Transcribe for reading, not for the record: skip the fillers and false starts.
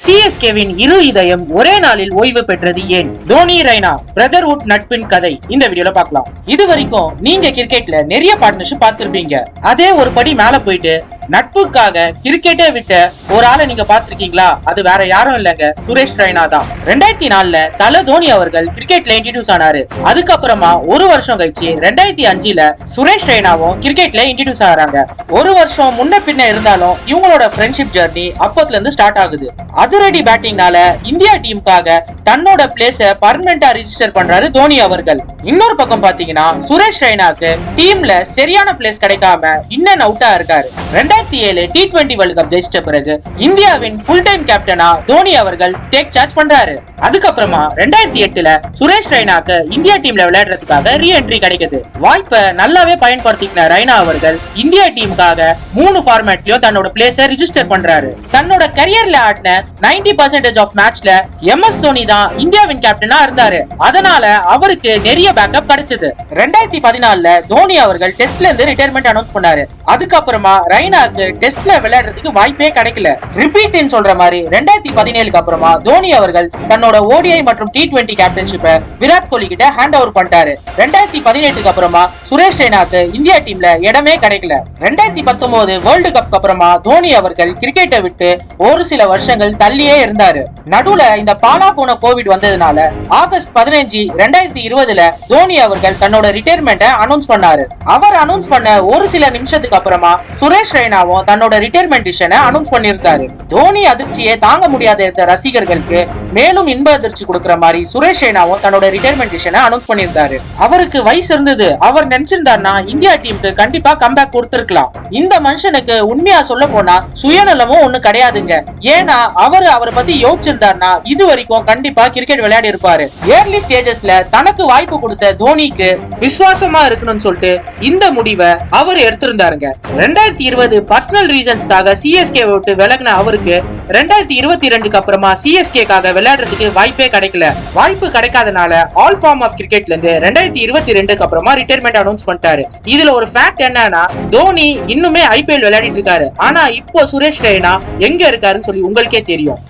சிஎஸ்கேவின் இரு இதயம் ஒரே நாளில் ஓய்வு பெற்றது ஏன்? தோனி ரெய்னா பிரதர்வுட் நட்பின் கதை இந்த வீடியோல பார்க்கலாம். இது வரைக்கும் நீங்க கிரிக்கெட்ல நிறைய பார்ட்னர்ஷிப் பார்த்திருப்பீங்க. அதே ஒரு படி மேல போயிட்டு நட்புக்காக கிரிக்கெட்டே விட்ட ஒரு ஆளை நீங்க பாத்திருக்கீங்களா? அது வேற யாரும் இல்லங்க, சுரேஷ் ரெய்னா தான். 2004ல தல தோனி அவர்கள் கிரிக்கெட்ல இன்ட்ரோடியூஸ் ஆனாரு. அதுக்கப்புறமா ஒரு வருஷம் கழிச்சு 2005ல சுரேஷ் ரெய்னாவும் கிரிக்கெட்ல இன்ட்ரோடியூஸ் ஆகிறாங்க. ஒரு வருஷம் முன்ன பின்ன இருந்தாலும் இவங்களோட ஃப்ரெண்ட்ஷிப் ஜர்னி அப்பத்துல இருந்து ஸ்டார்ட் ஆகுது. அதிரடி பேட்டிங்னால இந்தியா டீமுக்காக தன்னோட பிளேஸ பர்மனண்டா ரிஜிஸ்டர் பண்றாரு தோனி அவர்கள். இன்னொரு பக்கம் பாத்தீங்கன்னா சுரேஷ் ரெய்னாக்கு டீம்ல சரியான பிளேஸ் கிடைக்காம இன்னன் அவுட்டா இருக்காரு. 2007 T20 வேர்ல்ட் கப் ஜெயிச்சிட்ட பிறகு இந்தியாவின் ஃபுல் டைம் கேப்டனா தோனி அவர்கள் டேக் சார்ஜ் பண்றாரு. அதுக்கப்புறமா 2008ல சுரேஷ் ரெய்னாக்கு இந்தியா டீம்ல விளையாடுறதுக்காக ரீஎன்ட்ரி கிடைக்குது. வாய்ப்பை நல்லாவே பயன்படுத்திக்கிற ரெய்னா அவர்கள் இந்தியா டீமுக்காக 3 ஃபார்மேட்லயும் தன்னோட பிளேஸ ரிஜிஸ்டர் பண்றாரு. தன்னோட கரியர்ல ஆடின 90% ஆஃப் மேட்ச்ல MS தோனி தான் இந்தியாவின் கேப்டனா இருந்தாரு. அதனால அவருக்கு நிறைய பேக்கப் கிடைச்சது. 2014ல தோனி அவர்கள் டெஸ்ட்ல இருந்து ரிட்டையர்மெண்ட் அனௌன்ஸ் பண்ணாரு. அதுக்கப்புறமா ரெய்னாக்கு டெஸ்ட்ல விளையாடுறதுக்கு வாய்ப்பே கிடைக்கல. ரிப்பீட்னு சொல்ற மாதிரி 2017க்கு அப்புறமா தோனி அவர்கள் தன்னோட ODI மற்றும் T20 கேப்டன்ஷிப்பை விராட் கோலி கிட்ட ஹேண்ட் ஓவர் பண்ணிட்டாரு. 2018க்கு அப்புறமா சுரேஷ் ரெய்னாக்கு இந்தியா டீம்ல இடமே கிடைக்கல. 2019 வேர்ல்டு கப் அப்புறமா தோனி அவர்கள் கிரிக்கெட்டை விட்டு ஒரு சில வருஷங்கள் தள்ளியே இருந்தாரு. நடுவுல இந்த பாலா போன கோவிட் வந்ததுனால ஆகஸ்ட் 15, 2020ல தோனி அவர்கள் தன்னோட ரிட்டையர்மெண்ட்டை அனௌன்ஸ் பண்ணாரு. அவர் அனௌன்ஸ் பண்ண ஒரு சில நிமிஷத்துக்கு அப்புறமா சுரேஷ் ரெய்னாவும் தன்னோட ரிட்டையர்மெண்ட் டிசிஷனை அனௌன்ஸ் பண்ணியிருந்தாரு. தோனி அதிர்ச்சியை தாங்க முடியாத இருந்த ரசிகர்களுக்கு மேலும் இன்ப அதிர்ச்சி கொடுக்கிற மாதிரி சுரேஷ் ரெய்னாவும் தன்னோட ரிட்டையர்மெண்ட் டிசிஷனை அனௌன்ஸ் பண்ணியிருந்தாரு. அவருக்கு வயசு இருந்தது. அவர் நினைச்சிருந்தாருன்னா இந்தியா டீமுக்கு கண்டிப்பா கம்பேக் கொடுத்திருக்கலாம். இந்த மனுஷனுக்கு உண்மையா சொல்ல போனா சுயநலமும் ஒண்ணு கிடையாதுங்க. ஏன்னா அவரை பத்தி யோசிச்சிருந்தாருன்னா இது வரைக்கும் கண்டிப்பா கிரிக்கெட் விளையாடி இருப்பாரு. ஏர்லி ஸ்டேஜஸ்ல தனக்கு வாய்ப்பு கொடுத்த தோனிக்கு விசுவாசமா இருக்கணும்னு சொல்லிட்டு இந்த முடிவை அவர் எடுத்திருந்தாருங்க. 2020 பர்சனல் ரீசன்ஸ்க்காக சிஎஸ்கே விட்டு விலகின அவருக்கு 2022க்கு அப்புறமா சிஎஸ்கேக்காக விளையாடுறதுக்கு வாய்ப்பே கிடைக்கல. வாய்ப்பு கிடைக்காதனால ஆல் ஃபார்ம் ஆஃப் கிரிக்கெட்ல இருந்து 2022க்கு அப்புறமா ரிட்டையர்மெண்ட் அனௌன்ஸ் பண்ணிட்டாரு. இதுல ஒரு ஃபேக்ட் என்னன்னா தோனி இன்னுமே IPL விளையாடிட்டு இருக்காரு. ஆனா இப்போ சுரேஷ் ரெய்னா எங்க இருக்காருன்னு சொல்லி உங்களுக்கே தெரியும்.